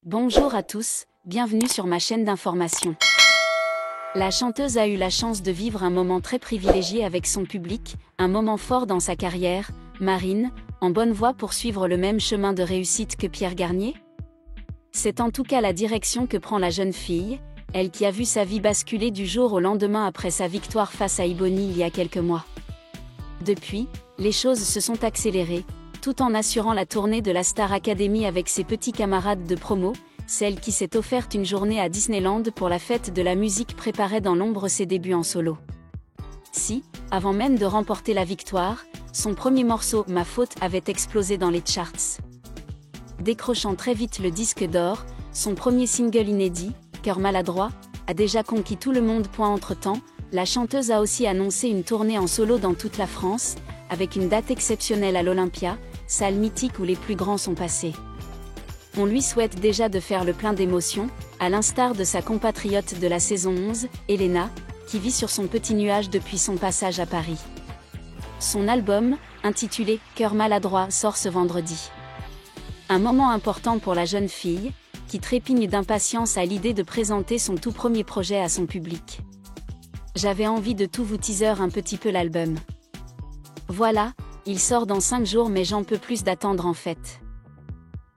Bonjour à tous, bienvenue sur ma chaîne d'information. La chanteuse a eu la chance de vivre un moment très privilégié avec son public, un moment fort dans sa carrière. Marine, en bonne voie pour suivre le même chemin de réussite que Pierre Garnier? C'est en tout cas la direction que prend la jeune fille, elle qui a vu sa vie basculer du jour au lendemain après sa victoire face à Iboni il y a quelques mois. Depuis, les choses se sont accélérées, tout en assurant la tournée de la Star Academy avec ses petits camarades de promo, celle qui s'est offerte une journée à Disneyland pour la fête de la musique préparait dans l'ombre ses débuts en solo. Si, avant même de remporter la victoire, son premier morceau, Ma Faute, avait explosé dans les charts. Décrochant très vite le disque d'or, son premier single inédit, Cœur maladroit, a déjà conquis tout le monde. Entre-temps, la chanteuse a aussi annoncé une tournée en solo dans toute la France, avec une date exceptionnelle à l'Olympia, salle mythique où les plus grands sont passés. On lui souhaite déjà de faire le plein d'émotions, à l'instar de sa compatriote de la saison 11, Elena, qui vit sur son petit nuage depuis son passage à Paris. Son album, intitulé « Cœur maladroit » sort ce vendredi. Un moment important pour la jeune fille, qui trépigne d'impatience à l'idée de présenter son tout premier projet à son public. J'avais envie de tout vous teaser un petit peu l'album. Voilà, il sort dans 5 jours mais j'en peux plus d'attendre en fait.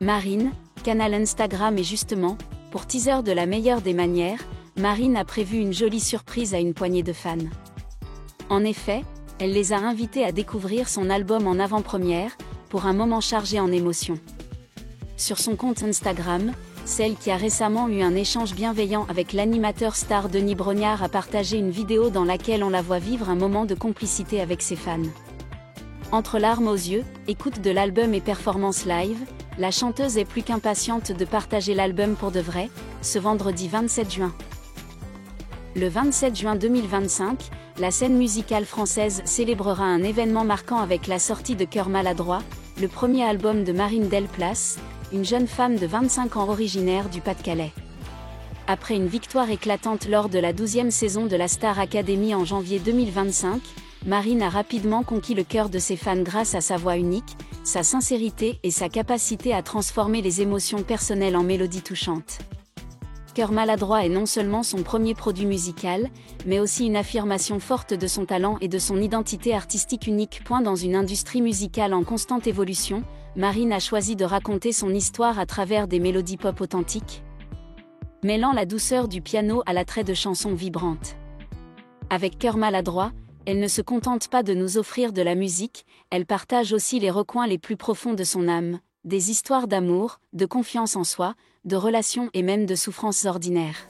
Marine, canal Instagram et justement, pour teaser de la meilleure des manières, Marine a prévu une jolie surprise à une poignée de fans. En effet, elle les a invités à découvrir son album en avant-première, pour un moment chargé en émotions. Sur son compte Instagram, celle qui a récemment eu un échange bienveillant avec l'animateur star Denis Brognard a partagé une vidéo dans laquelle on la voit vivre un moment de complicité avec ses fans. Entre larmes aux yeux, écoute de l'album et performance live, la chanteuse est plus qu'impatiente de partager l'album pour de vrai, ce vendredi 27 juin. Le 27 juin 2025, la scène musicale française célébrera un événement marquant avec la sortie de Cœur maladroit, le premier album de Marine Delplace, une jeune femme de 25 ans originaire du Pas-de-Calais. Après une victoire éclatante lors de la 12e saison de la Star Academy en janvier 2025, Marine a rapidement conquis le cœur de ses fans grâce à sa voix unique, sa sincérité et sa capacité à transformer les émotions personnelles en mélodies touchantes. Cœur maladroit est non seulement son premier produit musical, mais aussi une affirmation forte de son talent et de son identité artistique unique. Dans une industrie musicale en constante évolution, Marine a choisi de raconter son histoire à travers des mélodies pop authentiques, mêlant la douceur du piano à l'attrait de chansons vibrantes. Avec Cœur maladroit, elle ne se contente pas de nous offrir de la musique, elle partage aussi les recoins les plus profonds de son âme, des histoires d'amour, de confiance en soi, de relations et même de souffrances ordinaires.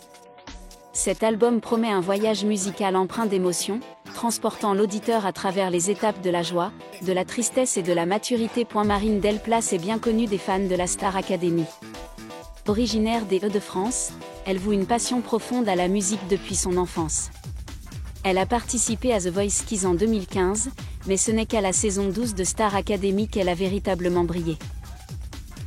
Cet album promet un voyage musical empreint d'émotions, transportant l'auditeur à travers les étapes de la joie, de la tristesse et de la maturité. Marine Delplace est bien connue des fans de la Star Academy. Originaire des Hauts-de-France, elle voue une passion profonde à la musique depuis son enfance. Elle a participé à The Voice Kids en 2015, mais ce n'est qu'à la saison 12 de Star Academy qu'elle a véritablement brillé.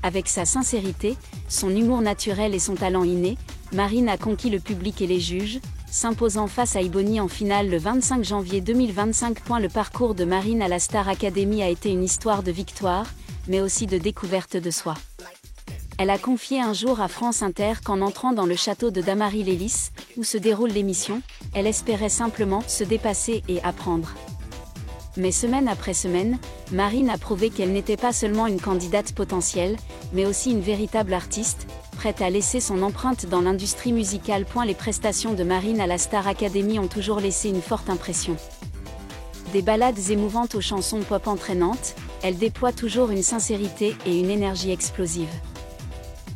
Avec sa sincérité, son humour naturel et son talent inné, Marine a conquis le public et les juges, s'imposant face à Iboni en finale le 25 janvier 2025. Le parcours de Marine à la Star Academy a été une histoire de victoire, mais aussi de découverte de soi. Elle a confié un jour à France Inter qu'en entrant dans le château de Damary-Lélis, où se déroule l'émission, elle espérait simplement se dépasser et apprendre. Mais semaine après semaine, Marine a prouvé qu'elle n'était pas seulement une candidate potentielle, mais aussi une véritable artiste, prête à laisser son empreinte dans l'industrie musicale. Les prestations de Marine à la Star Academy ont toujours laissé une forte impression. Des ballades émouvantes aux chansons pop entraînantes, elle déploie toujours une sincérité et une énergie explosive.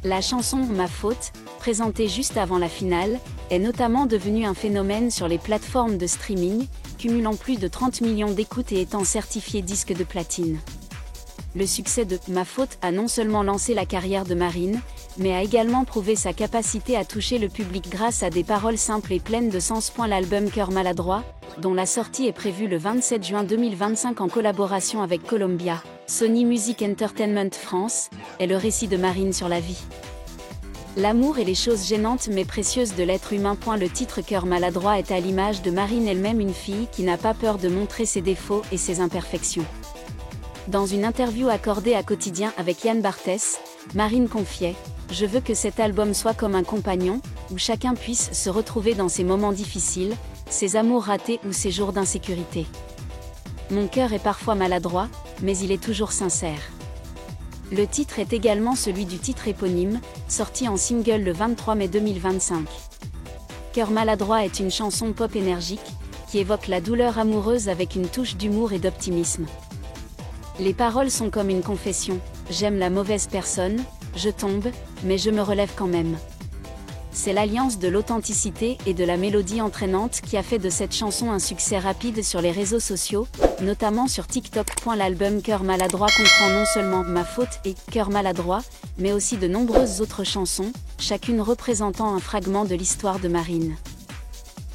La chanson « Ma Faute », présentée juste avant la finale, est notamment devenue un phénomène sur les plateformes de streaming, cumulant plus de 30 millions d'écoutes et étant certifiée disque de platine. Le succès de « Ma Faute » a non seulement lancé la carrière de Marine, mais a également prouvé sa capacité à toucher le public grâce à des paroles simples et pleines de sens. L'album Cœur maladroit, dont la sortie est prévue le 27 juin 2025 en collaboration avec Columbia, Sony Music Entertainment France, est le récit de Marine sur la vie, L'amour et les choses gênantes mais précieuses de l'être humain. Le titre Cœur maladroit est à l'image de Marine elle-même, une fille qui n'a pas peur de montrer ses défauts et ses imperfections. Dans une interview accordée à Quotidien avec Yann Barthès, Marine confiait « Je veux que cet album soit comme un compagnon, où chacun puisse se retrouver dans ses moments difficiles, ses amours ratés ou ses jours d'insécurité. Mon cœur est parfois maladroit, mais il est toujours sincère. » Le titre est également celui du titre éponyme, sorti en single le 23 mai 2025. Cœur maladroit est une chanson pop énergique, qui évoque la douleur amoureuse avec une touche d'humour et d'optimisme. Les paroles sont comme une confession, j'aime la mauvaise personne, je tombe, mais je me relève quand même. C'est l'alliance de l'authenticité et de la mélodie entraînante qui a fait de cette chanson un succès rapide sur les réseaux sociaux, notamment sur TikTok. L'album Cœur maladroit comprend non seulement Ma faute et Cœur maladroit, mais aussi de nombreuses autres chansons, chacune représentant un fragment de l'histoire de Marine.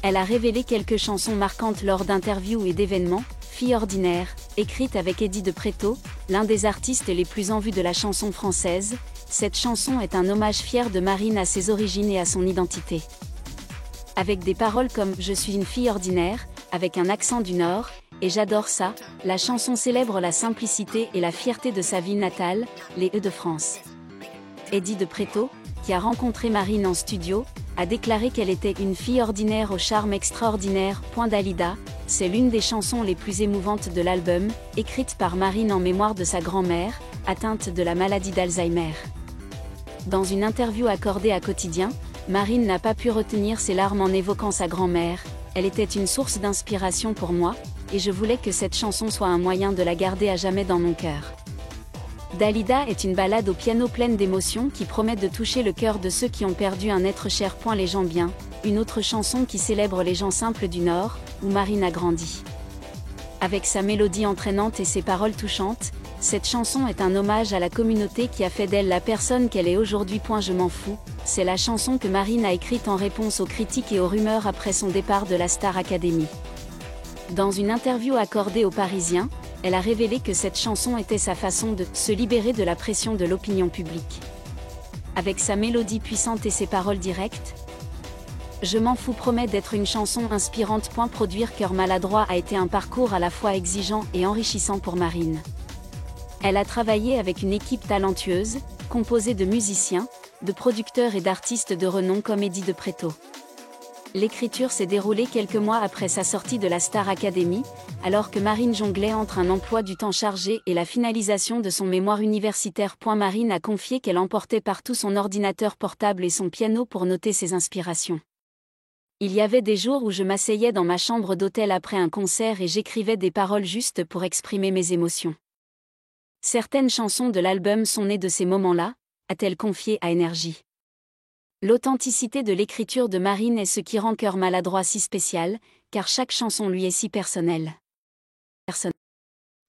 Elle a révélé quelques chansons marquantes lors d'interviews et d'événements. Fille ordinaire, écrite avec Eddie de Pretto, l'un des artistes les plus en vue de la chanson française, cette chanson est un hommage fier de Marine à ses origines et à son identité. Avec des paroles comme « Je suis une fille ordinaire », avec un accent du Nord, et « J'adore ça », la chanson célèbre la simplicité et la fierté de sa ville natale, les Hauts-de-France. Eddie de Pretto, qui a rencontré Marine en studio, a déclaré qu'elle était une fille ordinaire au charme extraordinaire. Dalida, c'est l'une des chansons les plus émouvantes de l'album, écrite par Marine en mémoire de sa grand-mère, atteinte de la maladie d'Alzheimer. Dans une interview accordée à Quotidien, Marine n'a pas pu retenir ses larmes en évoquant sa grand-mère. Elle était une source d'inspiration pour moi, et je voulais que cette chanson soit un moyen de la garder à jamais dans mon cœur. Dalida est une ballade au piano pleine d'émotions qui promet de toucher le cœur de ceux qui ont perdu un être cher. Les gens bien, une autre chanson qui célèbre les gens simples du Nord, où Marine a grandi. Avec sa mélodie entraînante et ses paroles touchantes, cette chanson est un hommage à la communauté qui a fait d'elle la personne qu'elle est aujourd'hui. Je m'en fous, c'est la chanson que Marine a écrite en réponse aux critiques et aux rumeurs après son départ de la Star Academy. Dans une interview accordée aux Parisiens, elle a révélé que cette chanson était sa façon de se libérer de la pression de l'opinion publique. Avec sa mélodie puissante et ses paroles directes, Je m'en fous promet d'être une chanson inspirante. Produire Cœur maladroit a été un parcours à la fois exigeant et enrichissant pour Marine. Elle a travaillé avec une équipe talentueuse, composée de musiciens, de producteurs et d'artistes de renom comme Eddie de Pretto. L'écriture s'est déroulée quelques mois après sa sortie de la Star Academy, alors que Marine jonglait entre un emploi du temps chargé et la finalisation de son mémoire universitaire. Marine a confié qu'elle emportait partout son ordinateur portable et son piano pour noter ses inspirations. Il y avait des jours où je m'asseyais dans ma chambre d'hôtel après un concert et j'écrivais des paroles justes pour exprimer mes émotions. Certaines chansons de l'album sont nées de ces moments-là, a-t-elle confié à Énergie. L'authenticité de l'écriture de Marine est ce qui rend Cœur maladroit si spécial, car chaque chanson lui est si personnelle.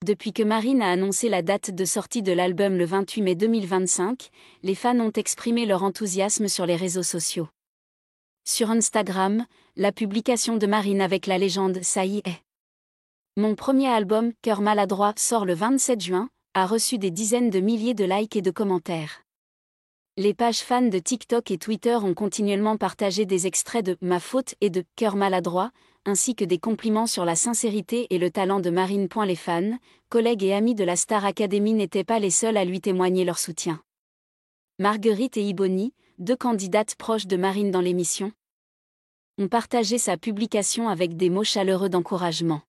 Depuis que Marine a annoncé la date de sortie de l'album le 28 mai 2025, les fans ont exprimé leur enthousiasme sur les réseaux sociaux. Sur Instagram, la publication de Marine avec la légende « Ça y est. Mon premier album, Cœur maladroit, sort le 27 juin, a reçu des dizaines de milliers de likes et de commentaires. Les pages fans de TikTok et Twitter ont continuellement partagé des extraits de Ma faute et de Cœur maladroit, ainsi que des compliments sur la sincérité et le talent de Marine. Les fans, collègues et amis de la Star Academy n'étaient pas les seuls à lui témoigner leur soutien. Marguerite et Iboni, deux candidates proches de Marine dans l'émission, ont partagé sa publication avec des mots chaleureux d'encouragement.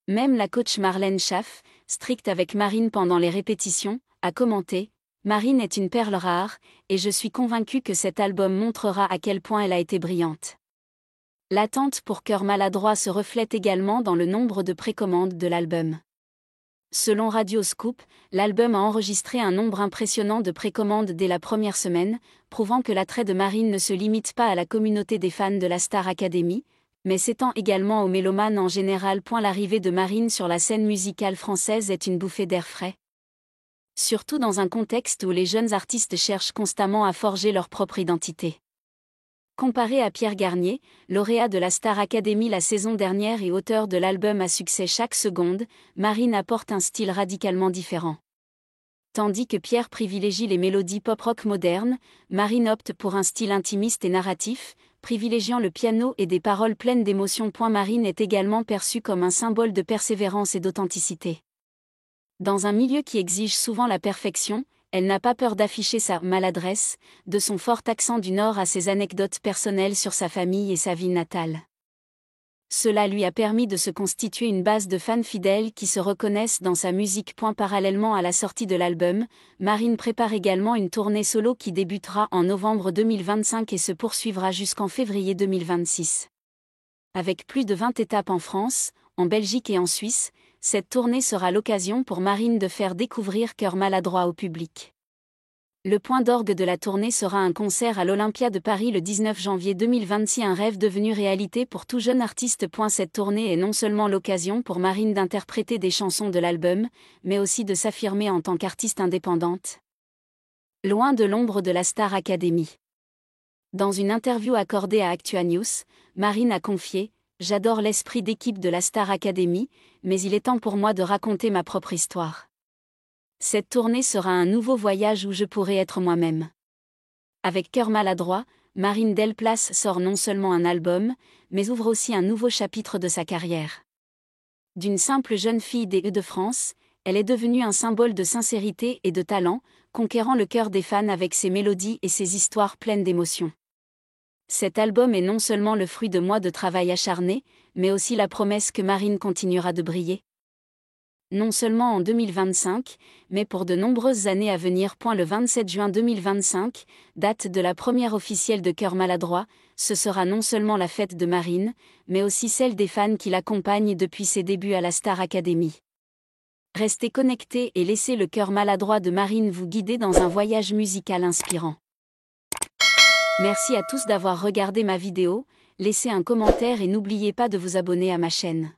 Même la coach Marlène Schaff, stricte avec Marine pendant les répétitions, a commenté « Marine est une perle rare, et je suis convaincue que cet album montrera à quel point elle a été brillante. » L'attente pour Cœur maladroit se reflète également dans le nombre de précommandes de l'album. Selon Radio Scoop, l'album a enregistré un nombre impressionnant de précommandes dès la première semaine, prouvant que l'attrait de Marine ne se limite pas à la communauté des fans de la Star Academy, mais s'étend également aux mélomanes en général. L'arrivée de Marine sur la scène musicale française est une bouffée d'air frais. Surtout dans un contexte où les jeunes artistes cherchent constamment à forger leur propre identité. Comparé à Pierre Garnier, lauréat de la Star Academy la saison dernière et auteur de l'album à succès Chaque seconde, Marine apporte un style radicalement différent. Tandis que Pierre privilégie les mélodies pop-rock modernes, Marine opte pour un style intimiste et narratif, privilégiant le piano et des paroles pleines d'émotion. Marine est également perçue comme un symbole de persévérance et d'authenticité. Dans un milieu qui exige souvent la perfection, elle n'a pas peur d'afficher sa maladresse, de son fort accent du Nord à ses anecdotes personnelles sur sa famille et sa ville natale. Cela lui a permis de se constituer une base de fans fidèles qui se reconnaissent dans sa musique. Parallèlement à la sortie de l'album, Marine prépare également une tournée solo qui débutera en novembre 2025 et se poursuivra jusqu'en février 2026. Avec plus de 20 étapes en France, en Belgique et en Suisse, cette tournée sera l'occasion pour Marine de faire découvrir Cœur maladroit au public. Le point d'orgue de la tournée sera un concert à l'Olympia de Paris le 19 janvier 2026, un rêve devenu réalité pour tout jeune artiste. Cette tournée est non seulement l'occasion pour Marine d'interpréter des chansons de l'album, mais aussi de s'affirmer en tant qu'artiste indépendante. Loin de l'ombre de la Star Academy. Dans une interview accordée à Actua News, Marine a confié « J'adore l'esprit d'équipe de la Star Academy, mais il est temps pour moi de raconter ma propre histoire. Cette tournée sera un nouveau voyage où je pourrai être moi-même. » Avec Cœur maladroit, Marine Delplace sort non seulement un album, mais ouvre aussi un nouveau chapitre de sa carrière. D'une simple jeune fille des Hauts-de-France, elle est devenue un symbole de sincérité et de talent, conquérant le cœur des fans avec ses mélodies et ses histoires pleines d'émotion. Cet album est non seulement le fruit de mois de travail acharné, mais aussi la promesse que Marine continuera de briller. Non seulement en 2025, mais pour de nombreuses années à venir. Le 27 juin 2025, date de la première officielle de Cœur maladroit, ce sera non seulement la fête de Marine, mais aussi celle des fans qui l'accompagnent depuis ses débuts à la Star Academy. Restez connectés et laissez le Cœur maladroit de Marine vous guider dans un voyage musical inspirant. Merci à tous d'avoir regardé ma vidéo, laissez un commentaire et n'oubliez pas de vous abonner à ma chaîne.